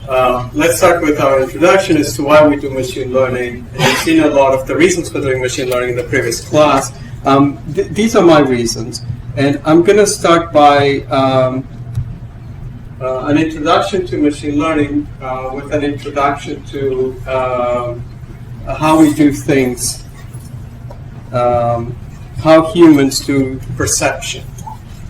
Let's start with our introduction as to why we do machine learning. And you've seen a lot of the reasons for doing machine learning in the previous class. These are my reasons. And I'm going to start by an introduction to machine learning with an introduction to how we do things, how humans do perception.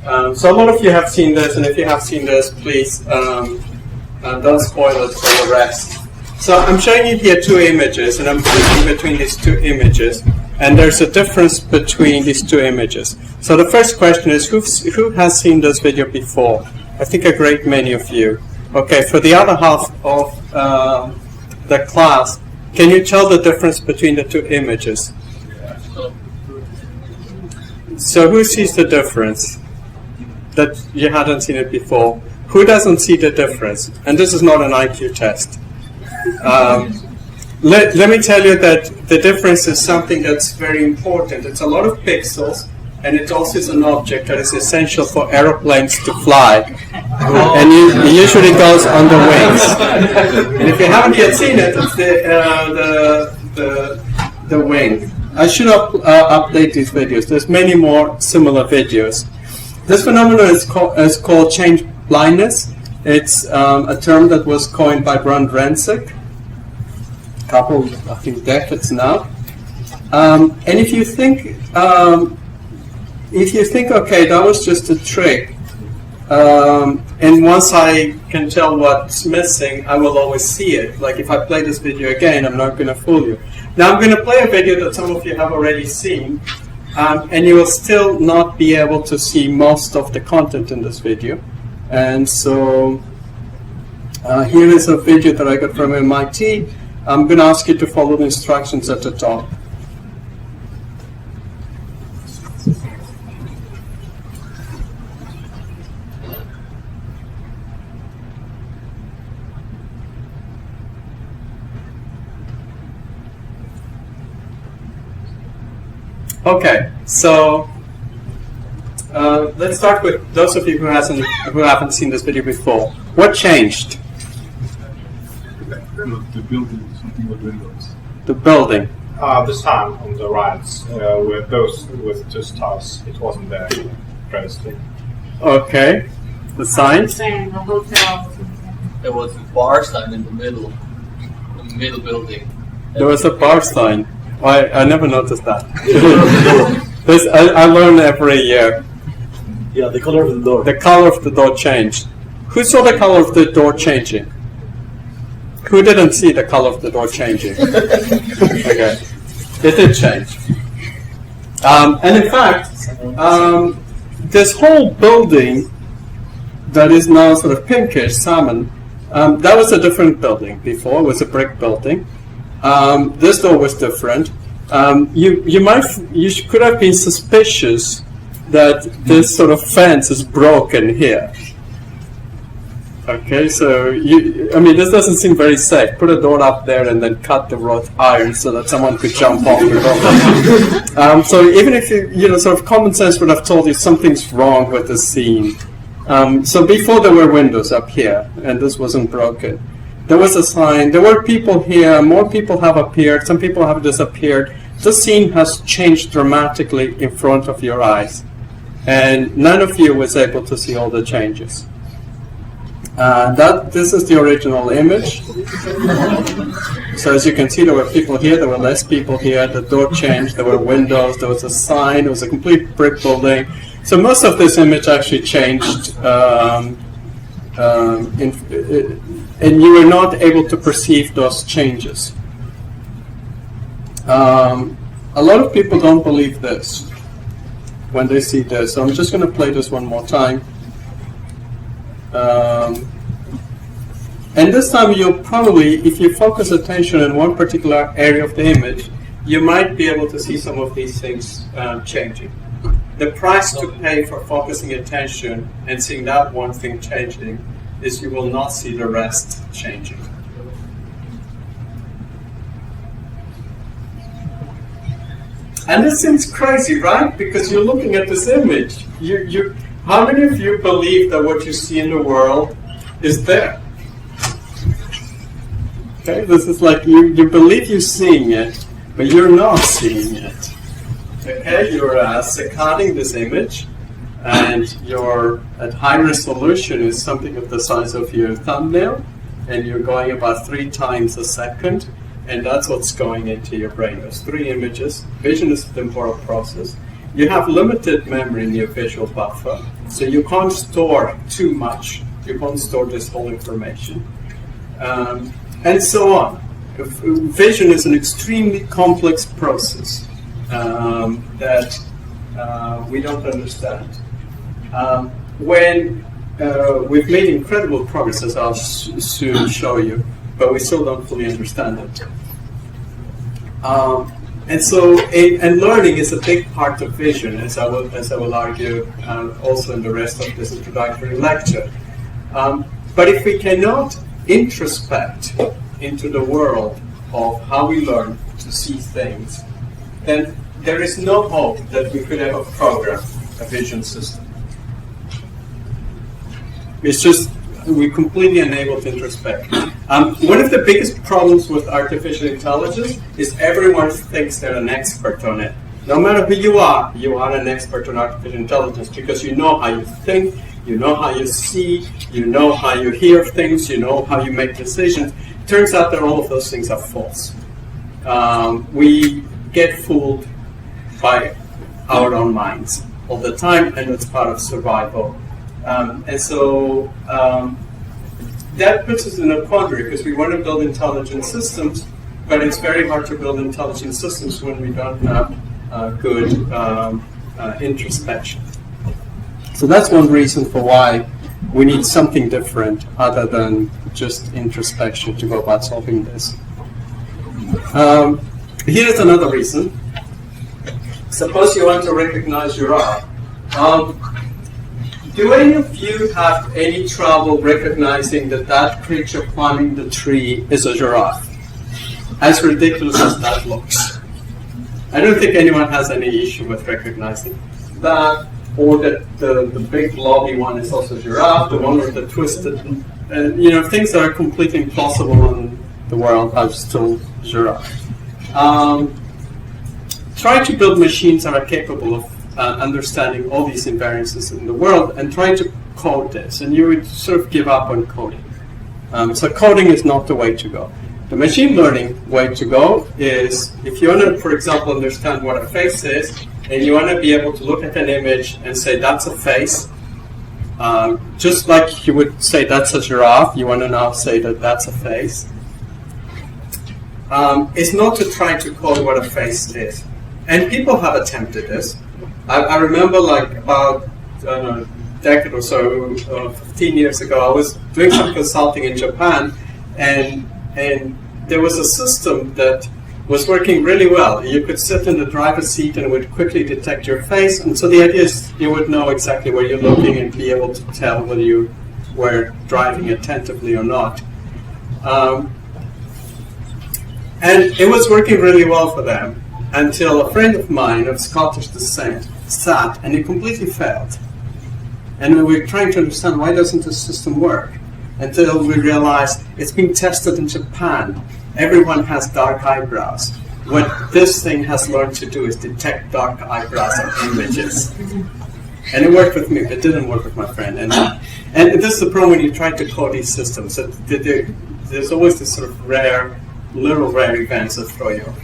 So a lot of you have seen this, and if you have seen this, please don't spoil it for the rest. So I'm showing you here two images, and I'm switching between these two images, and there's a difference between these two images. So the first question is, who has seen this video before? I think a great many of you. Okay, for the other half of the class, can you tell the difference between the two images? So who sees the difference? That you hadn't seen it before. Who doesn't see the difference? And this is not an IQ test. Let me tell you that the difference is something that's very important. It's a lot of pixels, and it also is an object that is essential for aeroplanes to fly. And it usually goes on the wings. And if you haven't yet seen it, it's the wing. I should update these videos. There's many more similar videos. This phenomenon is called change blindness. It's a term that was coined by Brent Rensick a couple, I think, decades now. And if you think, okay, that was just a trick, and once I can tell what's missing, I will always see it. Like if I play this video again, I'm not going to fool you. Now I'm going to play a video that some of you have already seen. And you will still not be able to see most of the content in this video. And so here is a video that I got from MIT. I'm going to ask you to follow the instructions at the top. Okay, so let's start with those of you who haven't seen this video before. What changed? The building, something with windows. The building. This time on the right, with those with two stars, it wasn't there previously. Okay, the sign. The hotel. There was a bar sign in the middle building. There was a bar sign. I never noticed that. I learn every year. Yeah, the color of the door. The color of the door changed. Who saw the color of the door changing? Who didn't see the color of the door changing? Okay, it did change. And in fact, this whole building that is now sort of pinkish, salmon, that was a different building before. It was a brick building. This door was different. You could have been suspicious that this sort of fence is broken here. Okay, so this doesn't seem very safe. Put a door up there and then cut the wrought iron so that someone could jump off the door. So even if sort of common sense would have told you something's wrong with the scene. So before there were windows up here, and this wasn't broken. There was a sign. There were people here. More people have appeared. Some people have disappeared. The scene has changed dramatically in front of your eyes. And none of you was able to see all the changes. This is the original image. So as you can see, there were people here. There were less people here. The door changed. There were windows. There was a sign. It was a complete brick building. So most of this image actually changed and you were not able to perceive those changes. A lot of people don't believe this when they see this. So I'm just going to play this one more time. And this time you'll probably, if you focus attention in one particular area of the image, you might be able to see some of these things changing. The price to pay for focusing attention and seeing that one thing changing is you will not see the rest changing. And this seems crazy, right? Because you're looking at this image. How many of you believe that what you see in the world is there? Okay, this is like you believe you're seeing it, but you're not seeing it. Okay, you're saccading this image, and you're at high resolution is something of the size of your thumbnail, and you're going about 3 times a second, and that's what's going into your brain. There's 3 images. Vision is a temporal process. You have limited memory in your visual buffer, so you can't store too much. You can't store this whole information. And so on. Vision is an extremely complex process that we don't understand. When we've made incredible progress, as I'll soon show you, but we still don't fully understand it. And learning is a big part of vision, as I will argue also in the rest of this introductory lecture. But if we cannot introspect into the world of how we learn to see things, then there is no hope that we could ever program a vision system. It's just we're completely unable to introspect. One of the biggest problems with artificial intelligence is everyone thinks they're an expert on it. No matter who you are an expert on artificial intelligence because you know how you think, you know how you see, you know how you hear things, you know how you make decisions. Turns out that all of those things are false. We get fooled by our own minds all the time, and it's part of survival. That puts us in a quandary because we want to build intelligent systems, but it's very hard to build intelligent systems when we don't have good introspection. So that's one reason for why we need something different other than just introspection to go about solving this. Here's another reason. Suppose you want to recognize giraffe. Do any of you have any trouble recognizing that creature climbing the tree is a giraffe? As ridiculous as that looks. I don't think anyone has any issue with recognizing that, or that the big blobby one is also a giraffe, the one with the twisted, things that are completely impossible in the world are still giraffe. Try to build machines that are capable of understanding all these invariances in the world and try to code this, and you would sort of give up on coding. So coding is not the way to go. The machine learning way to go is if you want to, for example, understand what a face is, and you want to be able to look at an image and say that's a face, just like you would say that's a giraffe, you want to now say that that's a face. It's not to try to code what a face is. And people have attempted this. I remember about a decade or so, 15 years ago, I was doing some consulting in Japan, and there was a system that was working really well. You could sit in the driver's seat and it would quickly detect your face, and so the idea is you would know exactly where you're looking and be able to tell whether you were driving attentively or not. And it was working really well for them until a friend of mine of Scottish descent sat and it completely failed. And we were trying to understand why doesn't the system work, until we realized it's being tested in Japan. Everyone has dark eyebrows. What this thing has learned to do is detect dark eyebrows on images. And it worked with me, but it didn't work with my friend. And this is the problem when you try to code these systems. So there's always this sort of rare events that throw you off.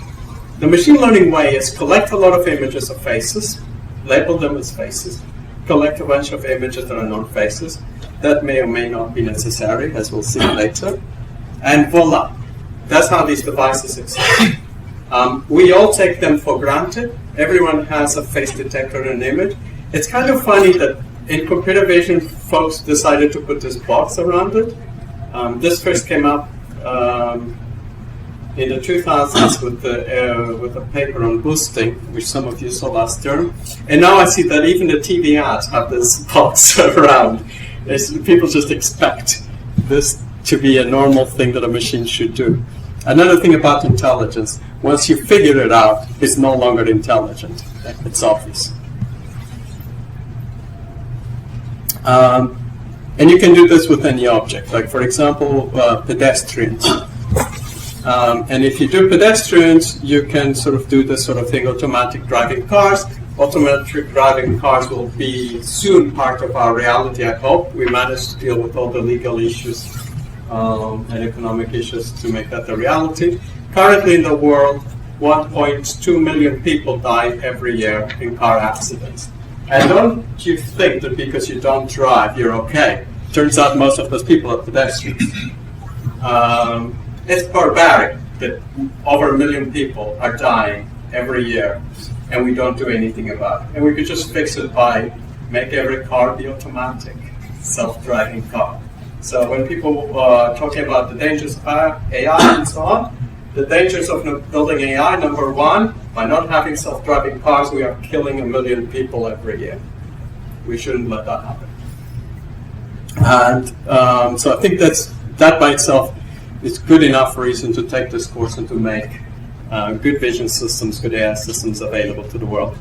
The machine learning way is collect a lot of images of faces, label them as faces, collect a bunch of images that are non-faces. That may or may not be necessary, as we'll see later. And voila. That's how these devices exist. We all take them for granted. Everyone has a face detector and an image. It's kind of funny that in computer vision, folks decided to put this box around it. This first came up in the 2000s with a paper on boosting, which some of you saw last term. And now I see that even the TV ads have this box around. People just expect this to be a normal thing that a machine should do. Another thing about intelligence, once you figure it out, it's no longer intelligent. It's obvious. And you can do this with any object. Like, for example, pedestrians. And if you do pedestrians, you can sort of do this sort of thing, automatic driving cars. Automatic driving cars will be soon part of our reality, I hope. We managed to deal with all the legal issues and economic issues to make that a reality. Currently in the world, 1.2 million people die every year in car accidents. And don't you think that because you don't drive, you're okay? Turns out most of those people are pedestrians. It's barbaric that over 1 million people are dying every year, and we don't do anything about it. And we could just fix it by make every car be automatic, self-driving car. So when people are talking about the dangers of AI and so on, the dangers of building AI, number one, by not having self-driving cars, we are killing 1 million people every year. We shouldn't let that happen. And so I think that by itself is good enough reason to take this course and to make good vision systems, good AI systems available to the world.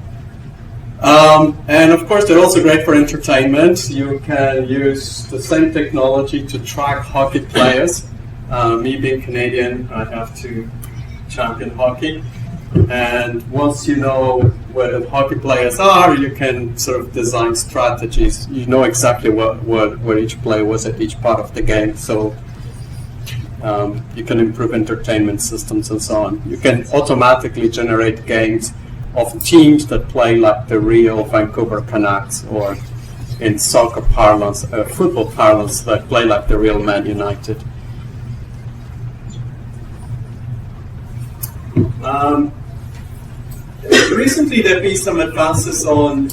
And of course, they're also great for entertainment. You can use the same technology to track hockey players. Me being Canadian, I have to champion hockey. And once you know where the hockey players are, you can sort of design strategies. You know exactly where each player was at each part of the game. So you can improve entertainment systems and so on. You can automatically generate games of teams that play like the real Vancouver Canucks, or in soccer parlance, football parlance, that play like the real Man United. Recently there have been some advances on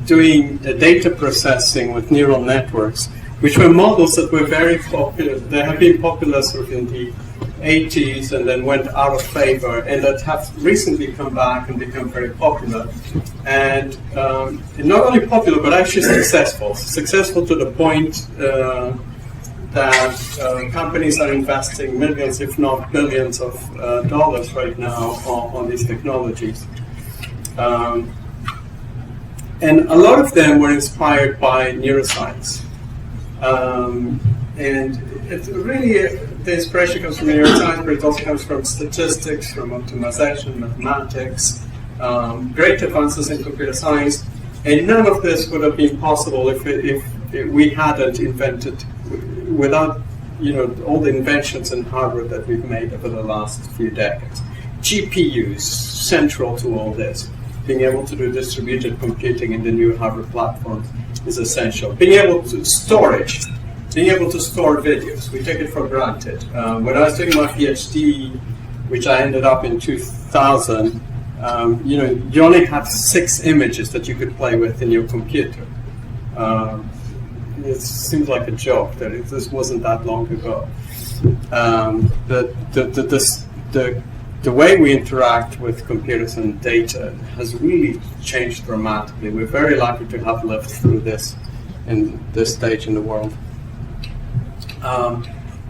doing data processing with neural networks, which were models that were very popular. They have been popular sort of in the 80s and then went out of favor, and that have recently come back and become very popular. And not only popular, but actually successful. Successful to the point that companies are investing millions, if not billions of dollars right now on these technologies. And a lot of them were inspired by neuroscience. And it's really, the inspiration comes from neuroscience, but it also comes from statistics, from optimization, mathematics, great advances in computer science. And none of this would have been possible if we hadn't invented, without all the inventions in hardware that we've made over the last few decades. GPUs, central to all this. Being able to do distributed computing in the new hardware platforms is essential. Being able to storage, being able to store videos, we take it for granted. When I was doing my PhD, which I ended up in 2000, you only had 6 images that you could play with in your computer. It seems like a joke that this wasn't that long ago. The way we interact with computers and data has really changed dramatically. We're very lucky to have lived through this in this stage in the world.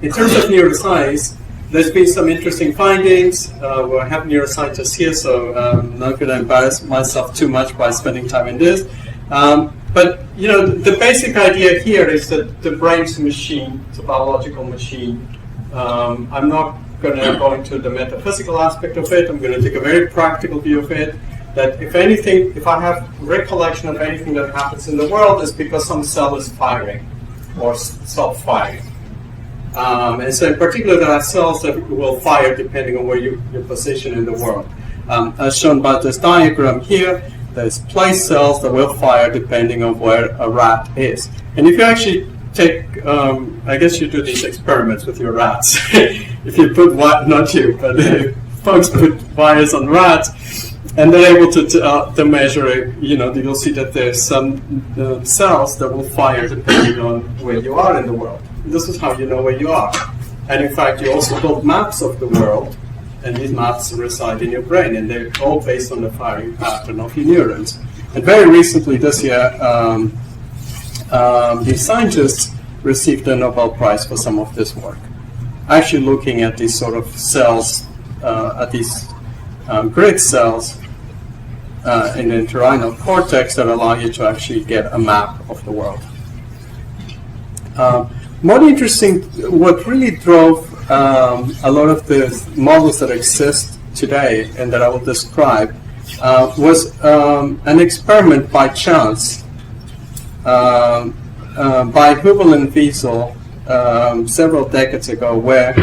In terms of neuroscience, there's been some interesting findings. We have neuroscientists here, so I'm not going to embarrass myself too much by spending time in this. But the basic idea here is that the brain's a machine, it's a biological machine. I'm not going to go into the metaphysical aspect of it. I'm going to take a very practical view of it. That if anything, if I have recollection of anything that happens in the world, it's because some cell is firing or stopped firing. And so in particular, there are cells that will fire depending on where your position in the world. As shown by this diagram here, there's place cells that will fire depending on where a rat is. And if you actually take, I guess you do these experiments with your rats. If you put, not you, but folks put wires on rats, and they're able to measure it, you'll see that there's some cells that will fire depending on where you are in the world. This is how you know where you are. And in fact, you also build maps of the world, and these maps reside in your brain, and they're all based on the firing pattern of your neurons. And very recently this year, the scientists received a Nobel Prize for some of this work. Actually looking at these sort of cells, at these grid cells in the entorhinal cortex that allow you to actually get a map of the world. more interesting, what really drove a lot of the models that exist today and that I will describe was an experiment by chance by Hubel and Wiesel several decades ago, where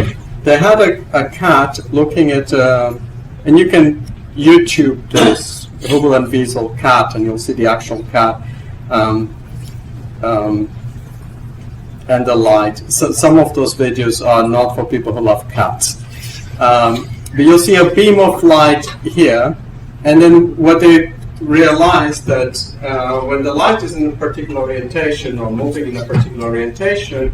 they had a cat looking at, and you can YouTube this Hubel and Wiesel cat, and you'll see the actual cat and the light. So some of those videos are not for people who love cats. But you'll see a beam of light here, and then what they realized that when the light is in a particular orientation or moving in a particular orientation,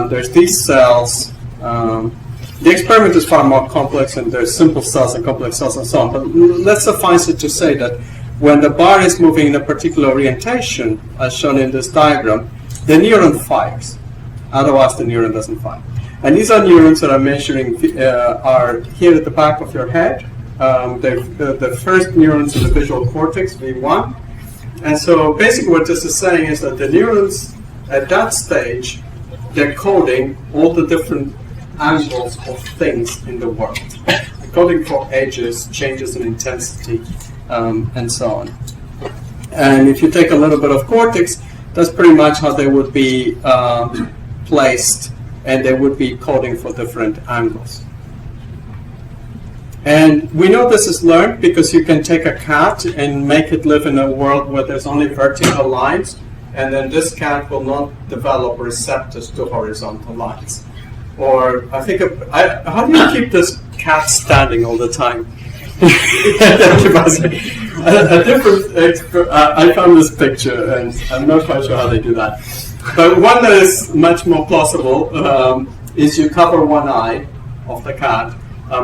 there's these cells. The experiment is far more complex, and there's simple cells and complex cells and so on. But let's suffice it to say that when the bar is moving in a particular orientation, as shown in this diagram, the neuron fires. Otherwise, the neuron doesn't fire. And these are neurons that I'm measuring are here at the back of your head. The first neurons in the visual cortex, V1. And so basically what this is saying is that the neurons at that stage, they're coding all the different angles of things in the world. They're coding for edges, changes in intensity, and so on. And if you take a little bit of cortex, that's pretty much how they would be placed, and they would be coding for different angles. And we know this is learned because you can take a cat and make it live in a world where there's only vertical lines, and then this cat will not develop receptors to horizontal lines. Or I think, how do you keep this cat standing all the time? I found this picture, and I'm not quite sure how they do that. But one that is much more plausible is you cover one eye of the cat,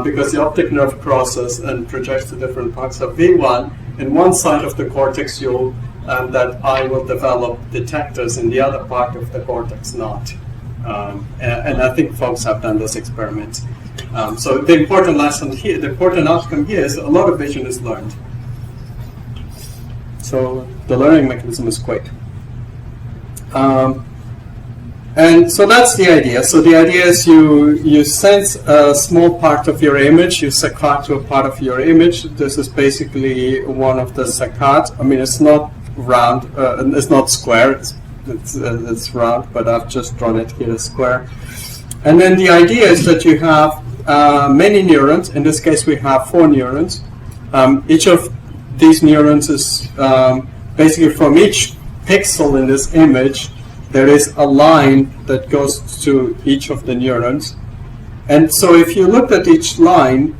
because the optic nerve crosses and projects to different parts of V1. In one side of the cortex, that eye will develop detectors, in the other part of the cortex not. And I think folks have done those experiments. So the important lesson here, the important outcome here is a lot of vision is learned. So the learning mechanism is quick. And so that's the idea. So the idea is you sense a small part of your image, you saccade to a part of your image. This is basically one of the saccades. I mean, it's not round, it's not square, it's round, but I've just drawn it here as square. And then the idea is that you have many neurons. In this case, we have 4 neurons. Each of these neurons is basically from each pixel in this image, there is a line that goes to each of the neurons. And so if you look at each line,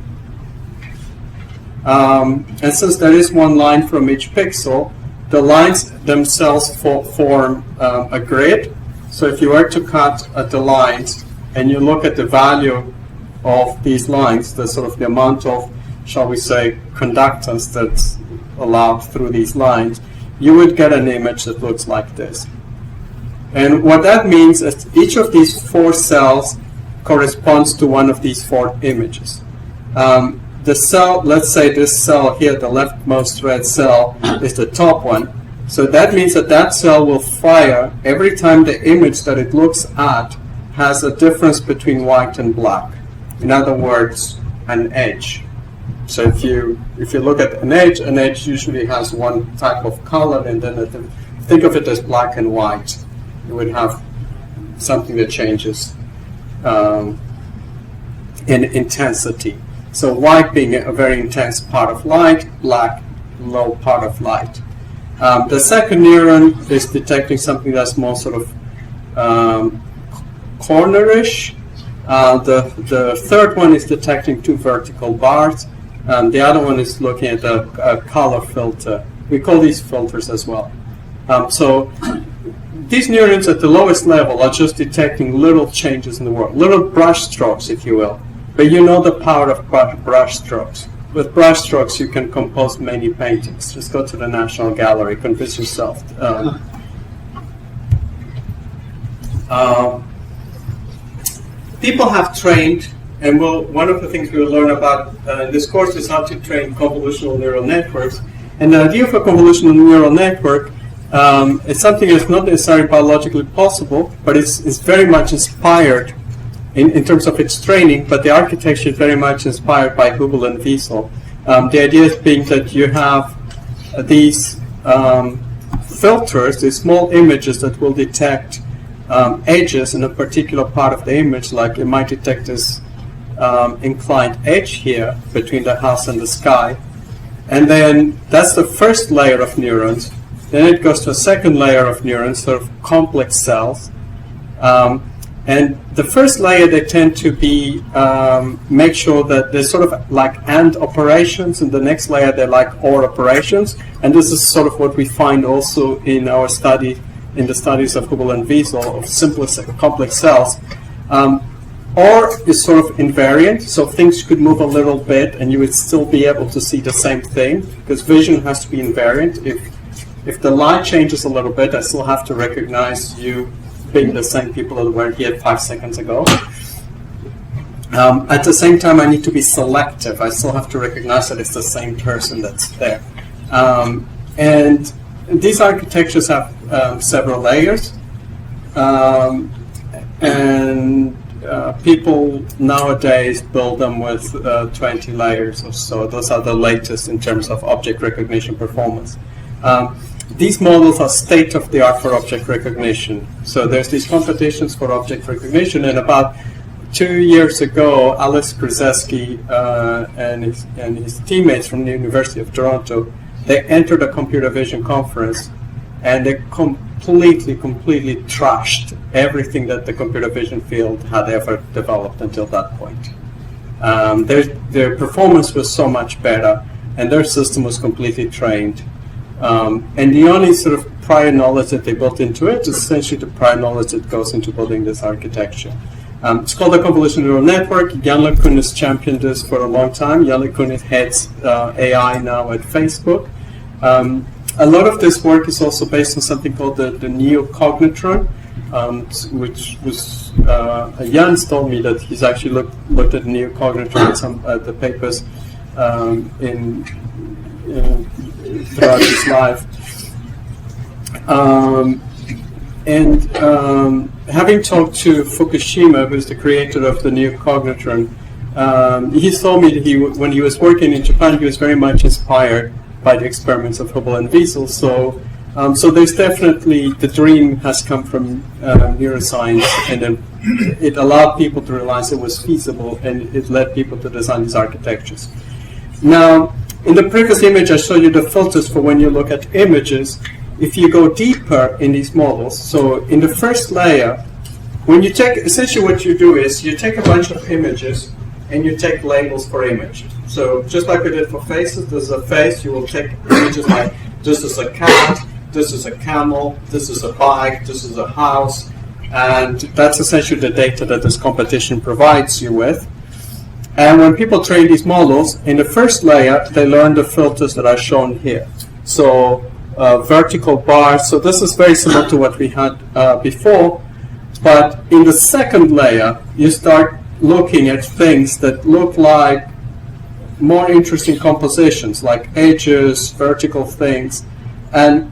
and since there is one line from each pixel, the lines themselves form a grid. So if you were to cut at the lines and you look at the value of these lines, the sort of the amount of, shall we say, conductance that's allowed through these lines, you would get an image that looks like this. And what that means is each of these 4 cells corresponds to one of these 4 images. The cell, let's say this cell here, the leftmost red cell, is the top one. So that means that that cell will fire every time the image that it looks at has a difference between white and black. In other words, an edge. So if you look at an edge usually has one type of color, and then think of it as black and white. You would have something that changes in intensity. So white being a very intense part of light, black, low part of light. The second neuron is detecting something that's more sort of cornerish. The third one is detecting 2 vertical bars. The other one is looking at a color filter. We call these filters as well. So these neurons at the lowest level are just detecting little changes in the world, little brush strokes, if you will. But you know the power of brush strokes. With brush strokes, you can compose many paintings. Just go to the National Gallery, convince yourself. People have trained, and one of the things we will learn about in this course is how to train convolutional neural networks. And the idea of a convolutional neural network It's something that's not necessarily biologically possible, but it's very much inspired in terms of its training, but the architecture is very much inspired by Hubble and Wiesel. The idea being that you have these filters, these small images that will detect edges in a particular part of the image, like it might detect this inclined edge here between the house and the sky. And then that's the first layer of neurons. Then it goes to a second layer of neurons, sort of complex cells. And the first layer, they tend to be, make sure that they're sort of like AND operations, and the next layer, they're like OR operations. And this is sort of what we find also in our study, in the studies of Hubble and Wiesel, of simplest complex cells. OR is sort of invariant, so things could move a little bit and you would still be able to see the same thing, because vision has to be invariant. If the light changes a little bit, I still have to recognize you being the same people that were here 5 seconds ago. At the same time, I need to be selective. I still have to recognize that it's the same person that's there. And these architectures have several layers. People nowadays build them with 20 layers or so. Those are the latest in terms of object recognition performance. These models are state-of-the-art for object recognition. So there's these competitions for object recognition, and about 2 years ago, Alex Krzyzewski and his teammates from the University of Toronto, they entered a computer vision conference, and they completely trashed everything that the computer vision field had ever developed until that point. Their performance was so much better, and their system was completely trained. And the only sort of prior knowledge that they built into it is essentially the prior knowledge that goes into building this architecture. It's called a convolutional neural network. Jan LeCun has championed this for a long time. Jan LeCun heads AI now at Facebook. A lot of this work is also based on something called the neocognitron, which was Jans told me that he's actually looked at neocognitron at some the papers throughout his life. Having talked to Fukushima, who's the creator of the neocognitron, he told me that when he was working in Japan, he was very much inspired by the experiments of Hubble and Wiesel. So there's definitely, the dream has come from neuroscience, and then it allowed people to realize it was feasible, and it led people to design these architectures. Now, in the previous image, I showed you the filters for when you look at images. If you go deeper in these models, so in the first layer, when you take, essentially what you do is you take a bunch of images and you take labels for image. So just like we did for faces, there's a face, you will take images like this is a cat, this is a camel, this is a bike, this is a house, and that's essentially the data that this competition provides you with. And when people train these models, in the first layer, they learn the filters that are shown here. So vertical bars, so this is very similar to what we had before, but in the second layer, you start looking at things that look like more interesting compositions, like edges, vertical things. And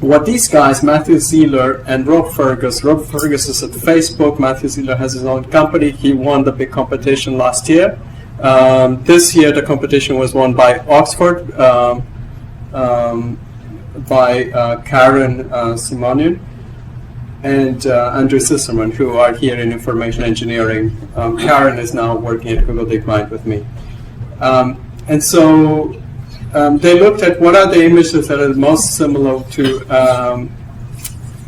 what these guys, Matthew Zeller and Rob Fergus is at Facebook, Matthew Zeller has his own company, he won the big competition last year. This year the competition was won by Oxford, by Karen Simonian and Andrew Sisserman, who are here in information engineering. Karen is now working at Google DeepMind with me. And so they looked at what are the images that are most similar to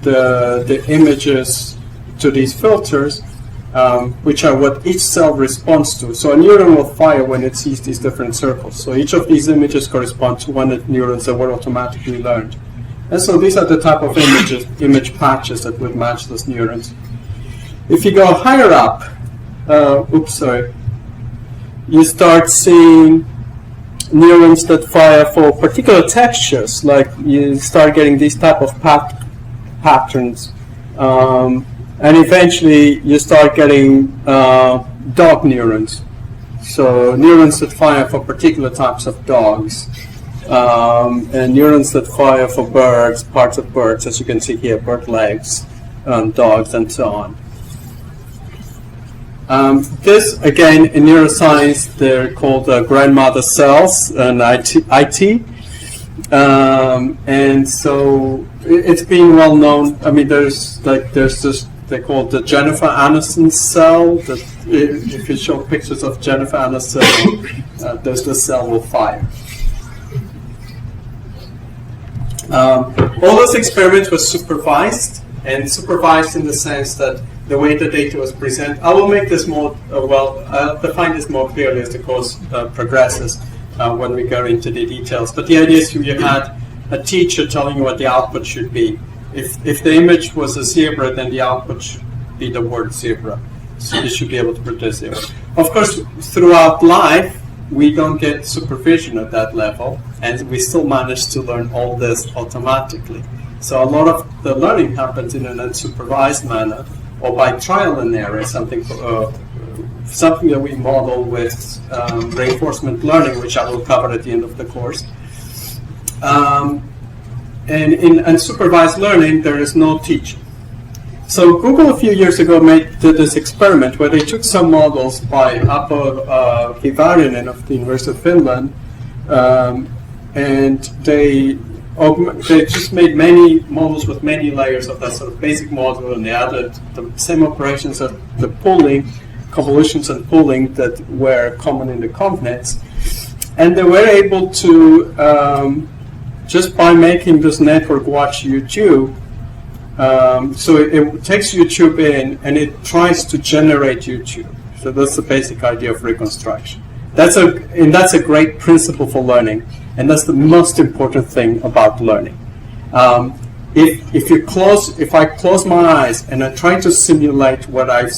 the images to these filters, which are what each cell responds to. So a neuron will fire when it sees these different circles. So each of these images correspond to one of the neurons that were automatically learned. And so these are the type of image patches that would match those neurons. If you go higher up, you start seeing neurons that fire for particular textures, like you start getting these type of patterns. And eventually you start getting dog neurons. So neurons that fire for particular types of dogs. and neurons that fire for birds, parts of birds, as you can see here, bird legs, dogs, and so on. This, again, in neuroscience, they're called grandmother cells, and IT. And so it's been well known. I mean, there's this, they call it the Jennifer Aniston cell. That if you show pictures of Jennifer Aniston, there's the cell will fire. All those experiments were supervised, and supervised in the sense that the way the data was presented. I will make this more, I'll define this more clearly as the course progresses when we go into the details. But the idea is you had a teacher telling you what the output should be. If the image was a zebra, then the output should be the word zebra. So you should be able to produce zebra. Of course, throughout life, we don't get supervision at that level, and we still manage to learn all this automatically. So a lot of the learning happens in an unsupervised manner, or by trial and error, something that we model with reinforcement learning, which I will cover at the end of the course. And in unsupervised learning, there is no teaching. So Google a few years ago did this experiment where they took some models by Apo Kivarinen of the University of Finland, and they just made many models with many layers of that sort of basic model, and they added the same operations of the pooling, convolutions and pooling that were common in the ConvNets. And they were able to, just by making this network watch YouTube, so it takes YouTube in and it tries to generate YouTube. So that's the basic idea of reconstruction. That's a great principle for learning, and that's the most important thing about learning. If I close my eyes and I try to simulate what I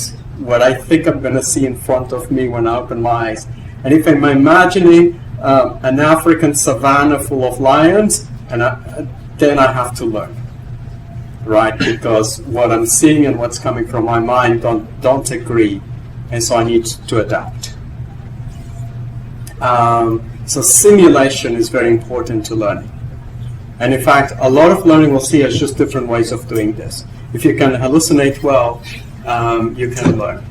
think I'm going to see in front of me when I open my eyes, and if I'm imagining an African savanna full of lions, then I have to learn. Right, because what I'm seeing and what's coming from my mind don't agree, and so I need to adapt. So simulation is very important to learning, and in fact, a lot of learning we'll see as just different ways of doing this. If you can hallucinate well, you can learn,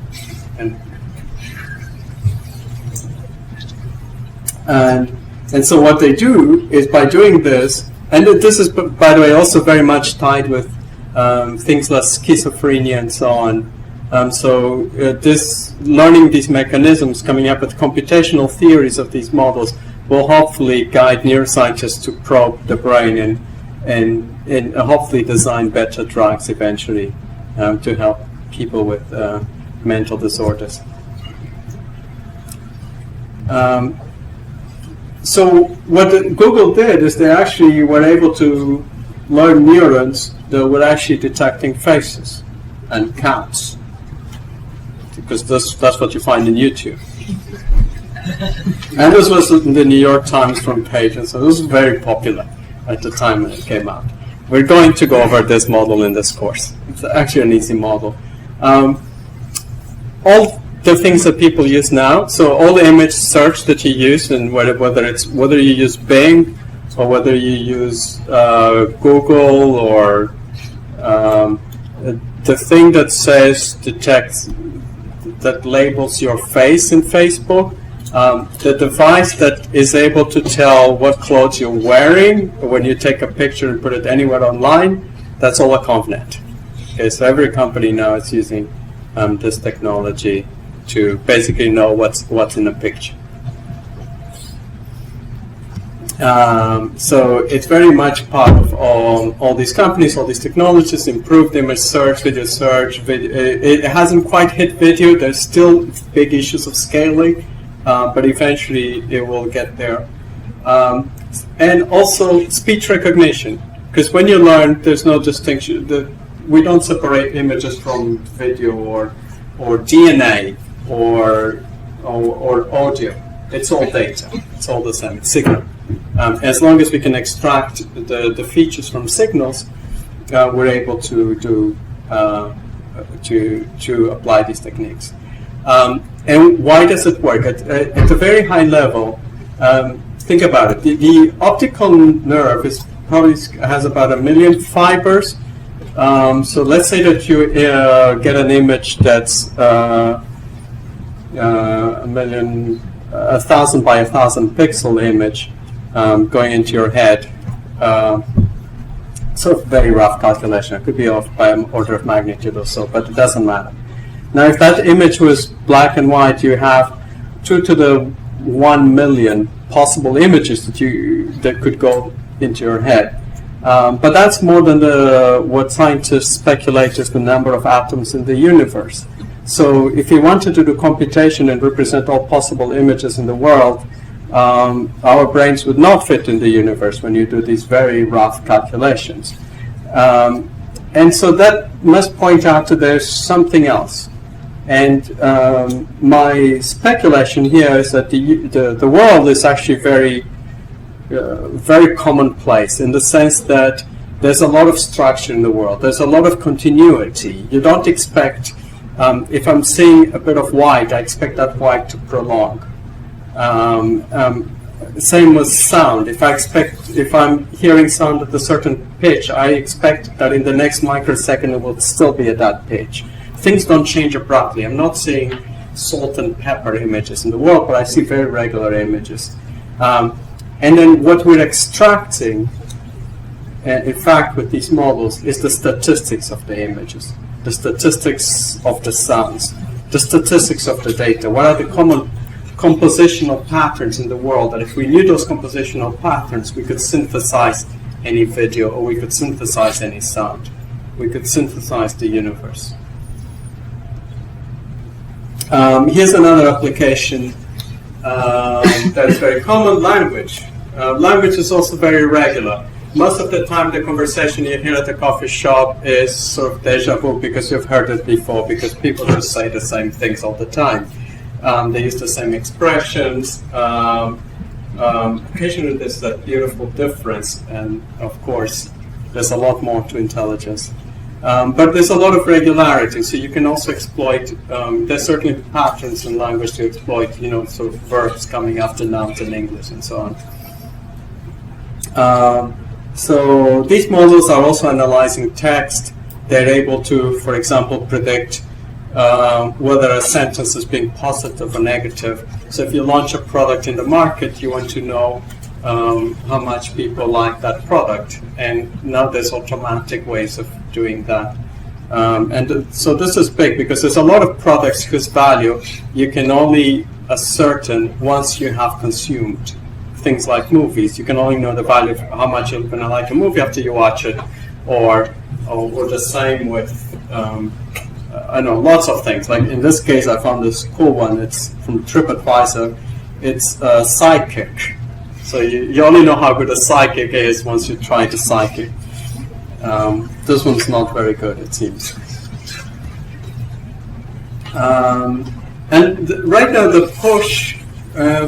and so what they do is by doing this, and this is, by the way, also very much tied with things like schizophrenia and so on. This learning these mechanisms, coming up with computational theories of these models, will hopefully guide neuroscientists to probe the brain and hopefully design better drugs eventually to help people with mental disorders. So what Google did is they actually were able to learn neurons that were actually detecting faces and counts, because that's what you find in YouTube. And this was in the New York Times front page, and so this was very popular at the time when it came out. We're going to go over this model in this course. It's actually an easy model. All the things that people use now, so all the image search that you use, and whether you use Bing or whether you use Google or the thing that says that labels your face in Facebook, the device that is able to tell what clothes you're wearing when you take a picture and put it anywhere online, that's all a ConvNet. Okay, so every company now is using this technology to basically know what's in a picture. So it's very much part of all these companies, all these technologies, improved image search, video search. It hasn't quite hit video. There's still big issues of scaling, but eventually it will get there. And also speech recognition, because when you learn, there's no distinction. We don't separate images from video or DNA or audio. It's all data. It's all the same. It's signal. As long as we can extract the features from signals, we're able to apply these techniques. And why does it work? At a very high level, think about it. The optical nerve probably has about 1 million fibers. So let's say that you get an image that's 1,000 by 1,000 pixel image going into your head. Sort of very rough calculation. It could be off by an order of magnitude or so, but it doesn't matter. Now, if that image was black and white, you have 2 to the 1 million possible images that could go into your head. But that's more than what scientists speculate is the number of atoms in the universe. So if you wanted to do computation and represent all possible images in the world, our brains would not fit in the universe when you do these very rough calculations. And so that must point out that there's something else. And my speculation here is that the world is actually very commonplace in the sense that there's a lot of structure in the world. There's a lot of continuity. You don't expect, if I'm seeing a bit of white, I expect that white to prolong. Same with sound. If I'm hearing sound at a certain pitch, I expect that in the next microsecond it will still be at that pitch. Things don't change abruptly. I'm not seeing salt and pepper images in the world, but I see very regular images. And then what we're extracting, in fact, with these models, is the statistics of the images, the statistics of the sounds, the statistics of the data. What are the common compositional patterns in the world that if we knew those compositional patterns, we could synthesize any video or we could synthesize any sound. We could synthesize the universe. Here's another application that is very common, language. Language is also very regular. Most of the time the conversation you hear at the coffee shop is sort of deja vu because you've heard it before, because people just say the same things all the time. They use the same expressions. Occasionally there's that beautiful difference, and of course there's a lot more to intelligence. But there's a lot of regularity, so you can also exploit, there's certainly patterns in language to exploit, sort of verbs coming after nouns in English and so on. So these models are also analyzing text. They're able to, for example, predict whether a sentence is being positive or negative. So if you launch a product in the market, you want to know how much people like that product, and now there's automatic ways of doing that. So this is big because there's a lot of products whose value you can only ascertain once you have consumed. Things like movies, you can only know the value of how much you're going to like a movie after you watch it, or the same with I know lots of things. Like in this case, I found this cool one. It's from TripAdvisor. It's Sidekick. So you only know how good a psychic is once you try to psychic. This one's not very good, it seems. Right now, the push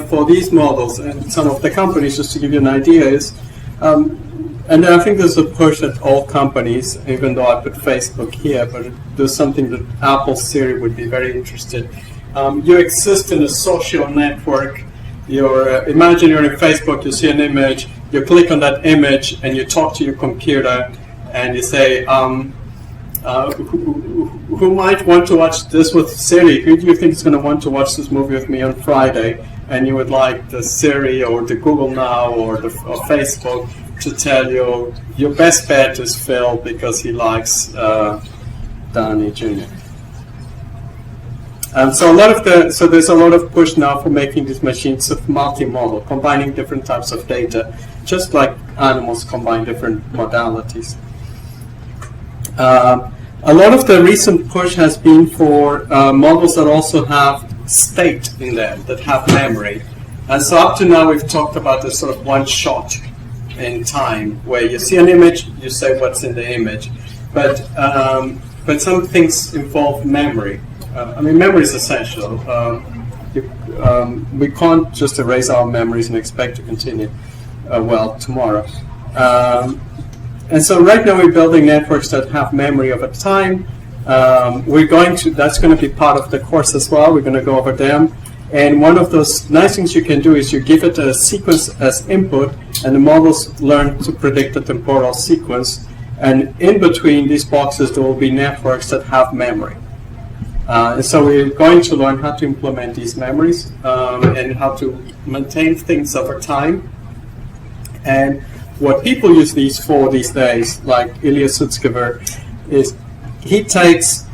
for these models and some of the companies, just to give you an idea, is, and I think there's a push at all companies, even though I put Facebook here, but there's something that Apple Siri would be very interested. You exist in a social network. Imagine you're in Facebook, you see an image, you click on that image, and you talk to your computer, and you say, who might want to watch this with Siri? Who do you think is going to want to watch this movie with me on Friday? And you would like the Siri or the Google Now or Facebook to tell you your best bet is Phil because he likes Downey Jr. So there's a lot of push now for making these machines of multimodal, combining different types of data, just like animals combine different modalities. A lot of the recent push has been for models that also have state in them, that have memory. And so up to now we've talked about this sort of one shot in time, where you see an image, you say what's in the image. But some things involve memory. Memory is essential. We can't just erase our memories and expect to continue tomorrow. And so right now we're building networks that have memory over time. That's going to be part of the course as well. We're going to go over them. And one of those nice things you can do is you give it a sequence as input, and the models learn to predict the temporal sequence. And in between these boxes, there will be networks that have memory. And so we're going to learn how to implement these memories and how to maintain things over time. And what people use these for these days, like Ilya Sutskever, is he takes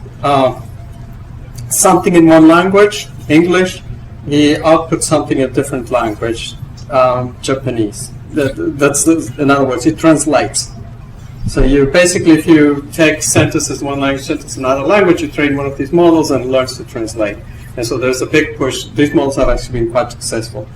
something in one language, English, he outputs something in a different language, Japanese. In other words, it translates. So you basically, if you take sentences in one language, sentences in another language, you train one of these models and it learns to translate. And so there's a big push. These models have actually been quite successful.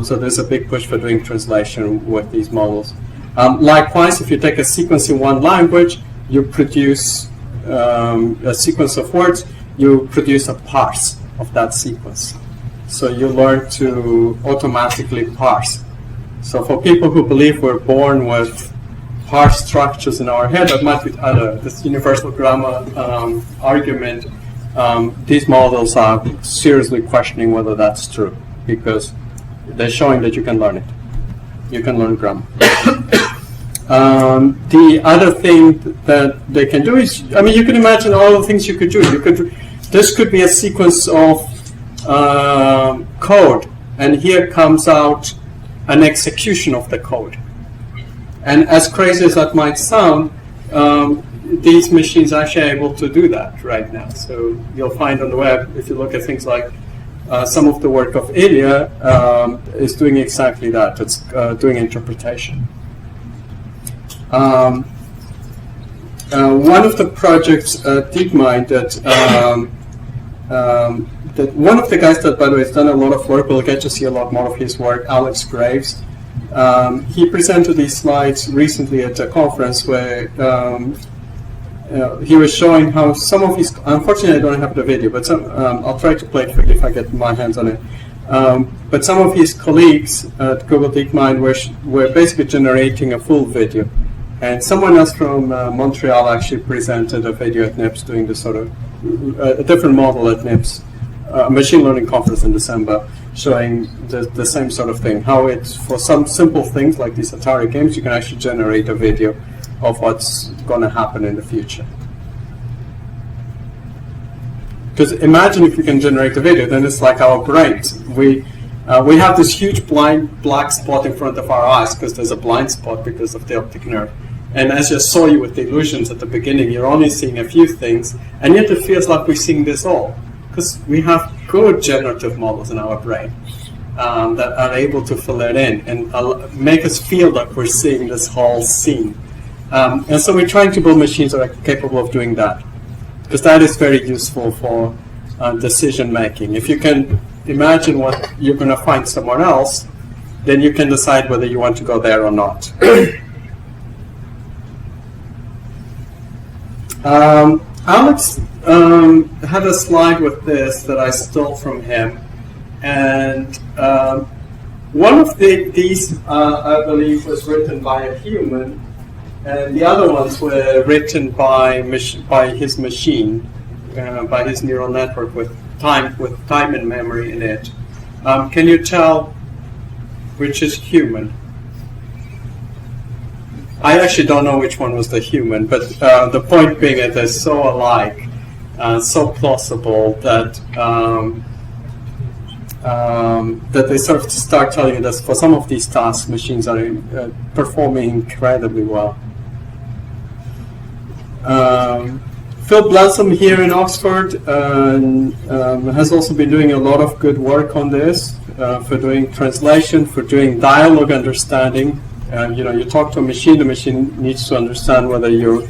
So there's a big push for doing translation with these models. Likewise, if you take a sequence in one language, you produce a sequence of words, you produce a parse of that sequence. So you learn to automatically parse. So for people who believe we're born with parse structures in our head, that might be this universal grammar argument, these models are seriously questioning whether that's true, because they're showing that you can learn it. You can learn grammar. The other thing that they can do is, I mean, you can imagine all the things you could do. This could be a sequence of code, and here comes out an execution of the code. And as crazy as that might sound, these machines are actually able to do that right now. So you'll find on the web, if you look at things like some of the work of Ilya, is doing exactly that. It's doing interpretation. One of the projects, DeepMind, that one of the guys that, by the way, has done a lot of work, we'll get to see a lot more of his work, Alex Graves. He presented these slides recently at a conference where he was showing how some of his, unfortunately I don't have the video, but I'll try to play it for you if I get my hands on it. But some of his colleagues at Google DeepMind were basically generating a full video. And someone else from Montreal actually presented a video at NIPS doing this sort of, a different model at NIPS, machine learning conference in December, showing the same sort of thing, how it's, for some simple things like these Atari games, you can actually generate a video of what's going to happen in the future. Because imagine if you can generate a video, then it's like our brains. We have this huge black spot in front of our eyes because there's a blind spot because of the optic nerve. And as I saw you with the illusions at the beginning, you're only seeing a few things, and yet it feels like we're seeing this all. Because we have good generative models in our brain that are able to fill it in and make us feel like we're seeing this whole scene. And so we're trying to build machines that are capable of doing that, because that is very useful for decision making. If you can imagine what you're going to find somewhere else, then you can decide whether you want to go there or not. Alex had a slide with this that I stole from him, and one of these, I believe, was written by a human, and the other ones were written by his machine, by his neural network with time and memory in it. Can you tell which is human? I actually don't know which one was the human, but the point being that they're so alike, so plausible that that they sort of start telling you that for some of these tasks, machines are performing incredibly well. Phil Blossom here in Oxford has also been doing a lot of good work on this, for doing translation, for doing dialogue understanding. You talk to a machine, the machine needs to understand whether you're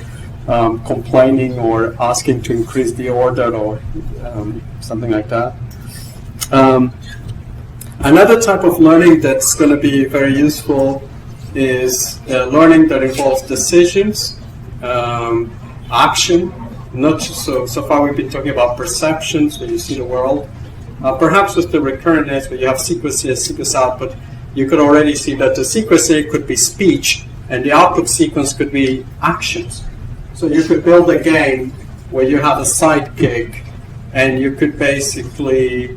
complaining or asking to increase the order or something like that. Another type of learning that's going to be very useful is learning that involves decisions, action. Not so far we've been talking about perception, so you see the world. Perhaps with the recurrentness, where you have sequence here, sequence output, you could already see that the sequence here could be speech, and the output sequence could be actions. So you could build a game where you have a sidekick, and you could basically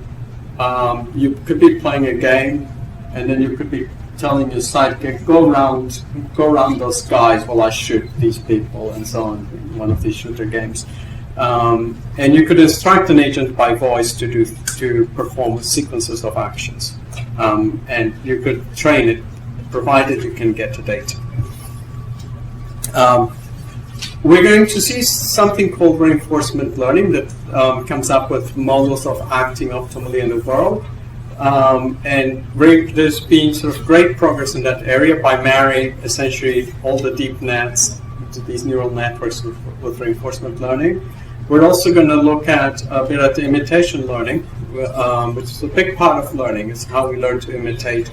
You could be playing a game, and then you could be telling your sidekick, go around those guys while I shoot these people, and so on, in one of these shooter games. And you could instruct an agent by voice to perform sequences of actions. And you could train it, provided you can get the data. We're going to see something called reinforcement learning that comes up with models of acting optimally in the world. And there's been sort of great progress in that area by marrying essentially all the deep nets, these neural networks with reinforcement learning. We're also going to look at a bit at the imitation learning, which is a big part of learning. It's how we learn to imitate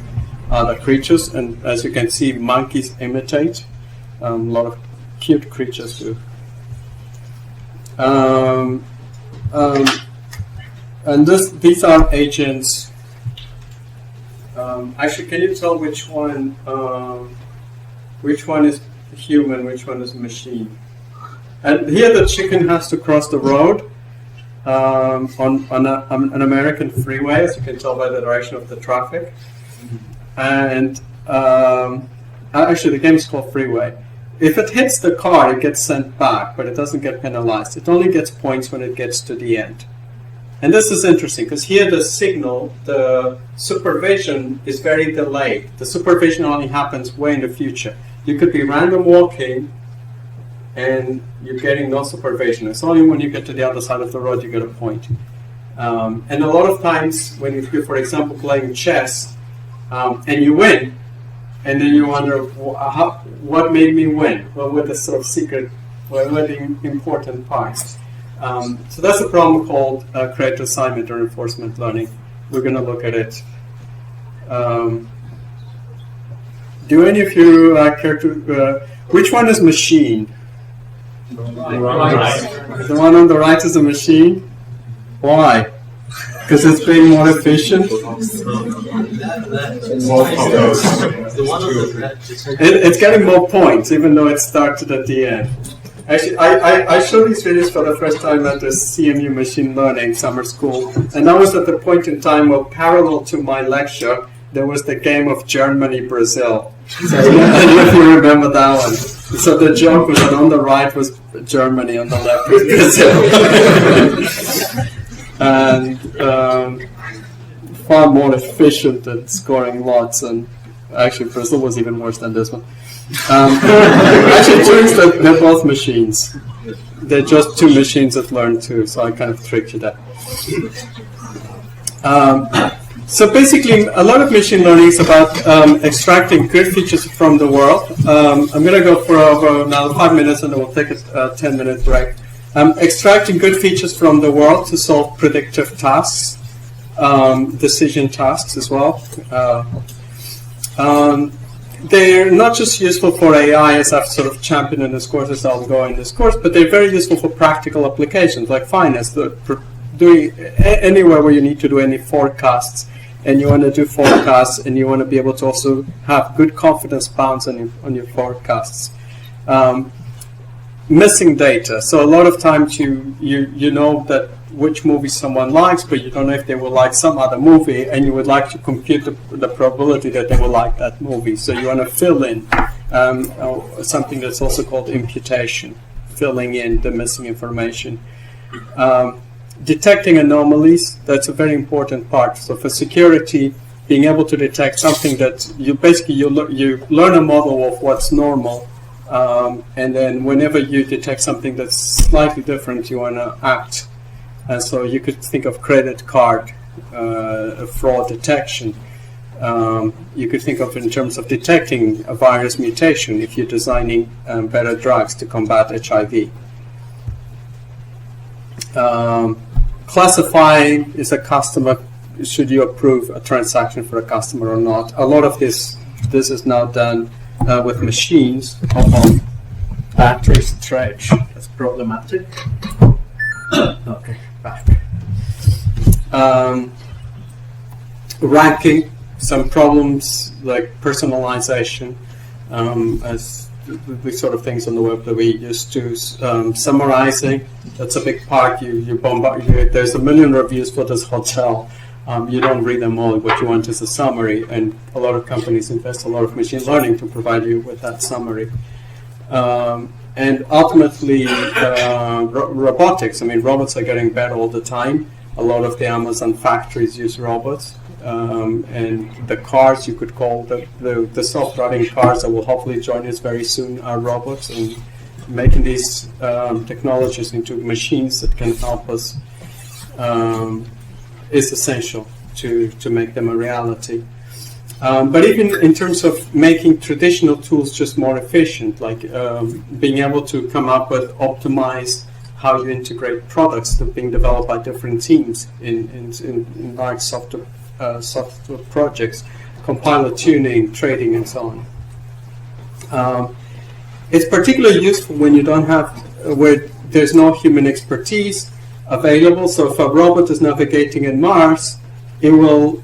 other creatures. And as you can see, monkeys imitate. A lot of cute creatures do. And these are agents. Actually, can you tell which one is human, which one is machine? And here the chicken has to cross the road on an American freeway, as you can tell by the direction of the traffic. And actually, the game is called Freeway. If it hits the car, it gets sent back, but it doesn't get penalized. It only gets points when it gets to the end. And this is interesting, because here the signal, the supervision is very delayed. The supervision only happens way in the future. You could be random walking, and you're getting no supervision. It's only when you get to the other side of the road you get a point. And a lot of times, when you're, for example, playing chess, and you win, and then you wonder, what made me win? What were the sort of secret, what were the important parts? So that's a problem called creator assignment or reinforcement learning. We're going to look at it. Do any of you care to... which one is machine? The one on the right is a machine? Why? Because it's being more efficient? It's getting more points, even though it started at the end. Actually, I showed these videos for the first time at the CMU Machine Learning Summer School, and that was at the point in time where, parallel to my lecture, there was the game of Germany-Brazil. So I don't know if you remember that one. So the joke was that on the right was Germany, on the left was Brazil. And far more efficient at scoring lots, and actually Brazil was even worse than this one. Actually, it turns that they're both machines. They're just two machines that learn too, so I kind of tricked you there. So basically, a lot of machine learning is about extracting good features from the world. I'm going to go for over now 5 minutes, and then we'll take a 10-minute break. Extracting good features from the world to solve predictive tasks, decision tasks as well. They're not just useful for AI, as I've sort of championed in this course, as I'll go in this course, but they're very useful for practical applications, like finance, doing anywhere where you need to do any forecasts, and you want to do forecasts, and you want to be able to also have good confidence bounds on your forecasts. Missing data. So a lot of times you know that which movie someone likes, but you don't know if they will like some other movie, and you would like to compute the probability that they will like that movie. So you want to fill in something that's also called imputation, filling in the missing information. Detecting anomalies, that's a very important part. So for security, being able to detect something that you learn a model of what's normal, and then whenever you detect something that's slightly different, you want to act. And so you could think of credit card fraud detection. You could think of it in terms of detecting a virus mutation if you're designing better drugs to combat HIV. Classifying is a customer. Should you approve a transaction for a customer or not? A lot of this is now done with machines. Batteries stretch. That's problematic. Okay, back. Ranking, some problems like personalization, as the sort of things on the web that we used to. Summarizing, that's a big part. You bombard. There's a million reviews for this hotel. You don't read them all. What you want is a summary, and a lot of companies invest a lot of machine learning to provide you with that summary. And ultimately, robotics. I mean, robots are getting better all the time. A lot of the Amazon factories use robots. And the cars, you could call the self-driving cars that will hopefully join us very soon are robots. And making these technologies into machines that can help us is essential to make them a reality. But even in terms of making traditional tools just more efficient, like being able to come up with optimize how you integrate products that are being developed by different teams in large software projects, compiler tuning, trading, and so on. It's particularly useful when you don't have, where there's no human expertise available. So if a robot is navigating in Mars, you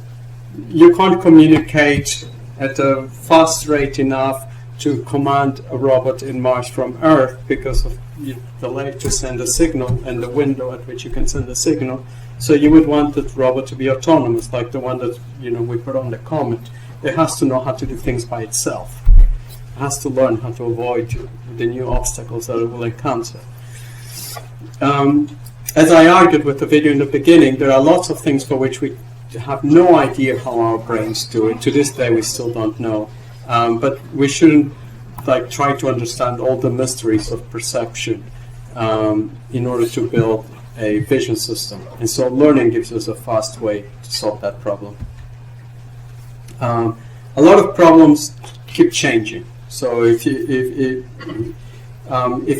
can't communicate at a fast rate enough to command a robot in Mars from Earth because of the delay to send a signal and the window at which you can send a signal. So you would want the robot to be autonomous, like the one that we put on the Comet. It has to know how to do things by itself. It has to learn how to avoid the new obstacles that it will encounter. As I argued with the video in the beginning, there are lots of things for which we have no idea how our brains do it. To this day, we still don't know. But we shouldn't try to understand all the mysteries of perception in order to build a vision system. And so learning gives us a fast way to solve that problem. A lot of problems keep changing. So if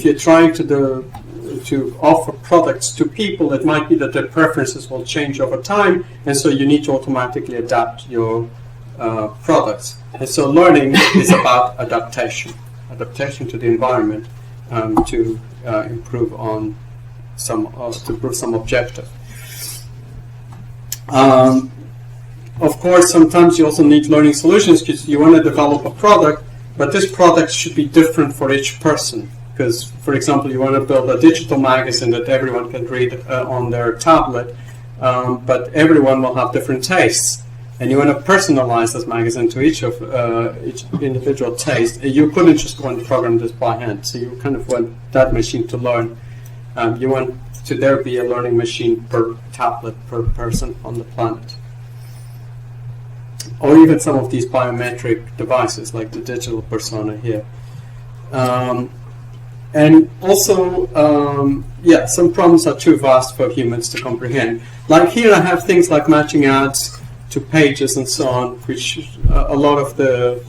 you're trying to offer products to people, it might be that their preferences will change over time, and so you need to automatically adapt your products. And so learning is about adaptation to the environment to improve on some objective. Of course, sometimes you also need learning solutions because you want to develop a product, but this product should be different for each person. Because, for example, you want to build a digital magazine that everyone can read on their tablet, but everyone will have different tastes. And you want to personalize this magazine to each individual taste. You couldn't just go and program this by hand. So you kind of want that machine to learn. You want there be a learning machine per tablet, per person on the planet. Or even some of these biometric devices, like the digital persona here. And also, some problems are too vast for humans to comprehend. Like here I have things like matching ads to pages and so on, which a lot of the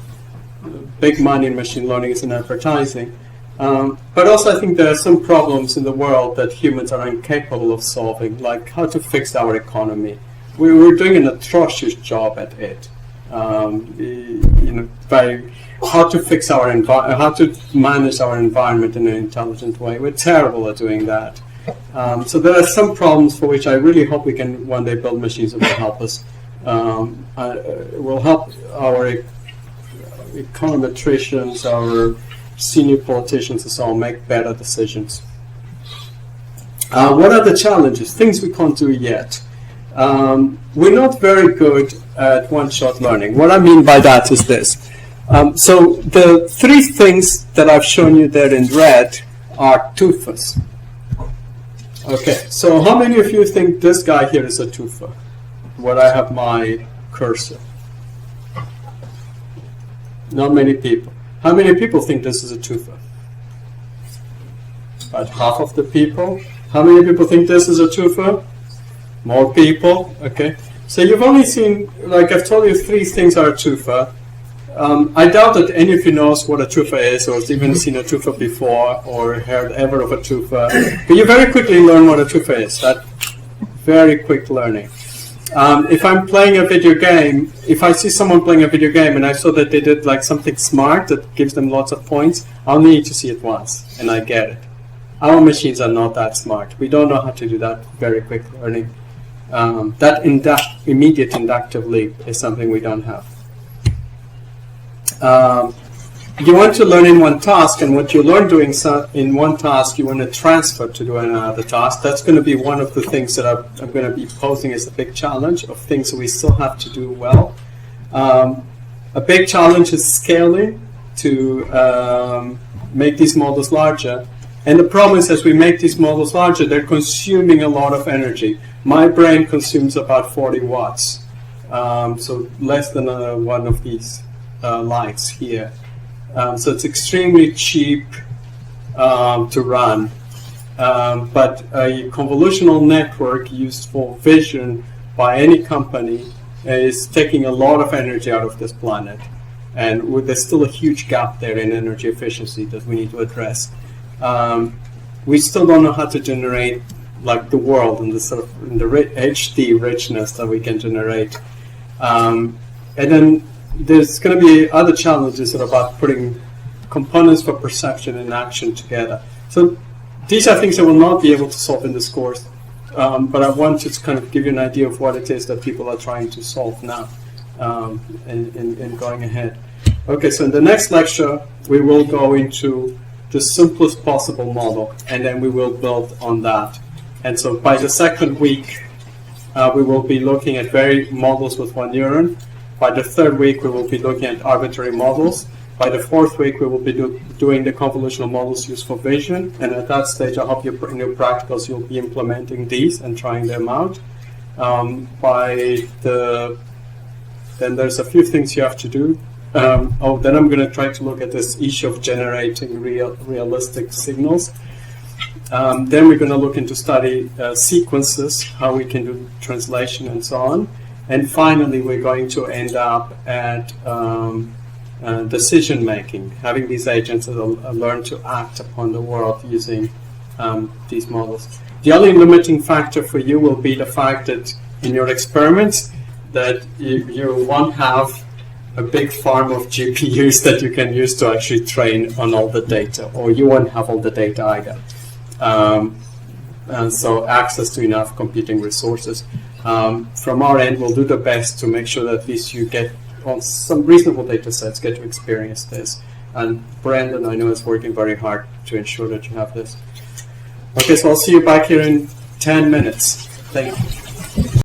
big money in machine learning is in advertising. But also I think there are some problems in the world that humans are incapable of solving, like how to fix our economy. We're doing an atrocious job at it. By how to fix how to manage our environment in an intelligent way. We're terrible at doing that. So there are some problems for which I really hope we can one day build machines that will help us. Will help our econometricians, our senior politicians, and so on make better decisions. What are the challenges? Things we can't do yet. We're not very good at one-shot learning. What I mean by that is this. So the three things that I've shown you there in red are TUFAs. Okay, so how many of you think this guy here is a TUFA? Where I have my cursor. Not many people. How many people think this is a TUFA? About half of the people. How many people think this is a TUFA? More people. Okay. So you've only seen, like I've told you, three things are a TUFA. I doubt that any of you knows what a TUFA is, or has even seen a TUFA before, or heard ever of a TUFA. But you very quickly learn what a TUFA is. That very quick learning. If I'm playing a video game, if I see someone playing a video game and I saw that they did like something smart that gives them lots of points, I'll need to see it once, and I get it. Our machines are not that smart. We don't know how to do that very quick learning. That immediate inductive leap is something we don't have. you want to learn in one task, and what you learn doing in one task, you want to transfer to do another task. That's going to be one of the things that I'm going to be posing as a big challenge of things that we still have to do well. A big challenge is scaling to make these models larger. And the problem is, as we make these models larger, they're consuming a lot of energy. My brain consumes about 40 watts, so less than one of these lights here. So it's extremely cheap to run. But a convolutional network used for vision by any company is taking a lot of energy out of this planet. And there's still a huge gap there in energy efficiency that we need to address. We still don't know how to generate like the world in the sort of in the HD richness that we can generate. And then there's going to be other challenges that are about putting components for perception and action together. So these are things I will not be able to solve in this course, but I want to kind of give you an idea of what it is that people are trying to solve now in going ahead. Okay, so in the next lecture, we will go into the simplest possible model, and then we will build on that. And so by the second week, we will be looking at models with one neuron. By the third week, we will be looking at arbitrary models. By the fourth week, we will be doing the convolutional models used for vision. And at that stage, I hope in your practicals, you'll be implementing these and trying them out. Then there's a few things you have to do. Then I'm going to try to look at this issue of generating realistic signals. Then we're going to look into study sequences, how we can do translation and so on. And finally, we're going to end up at decision making, having these agents that learn to act upon the world using these models. The only limiting factor for you will be the fact that in your experiments that you won't have a big farm of GPUs that you can use to actually train on all the data, or you won't have all the data either. And so access to enough computing resources. From our end, we'll do the best to make sure that at least you get on some reasonable data sets, get to experience this. And Brandon, I know, is working very hard to ensure that you have this. Okay, so I'll see you back here in 10 minutes. Thank you.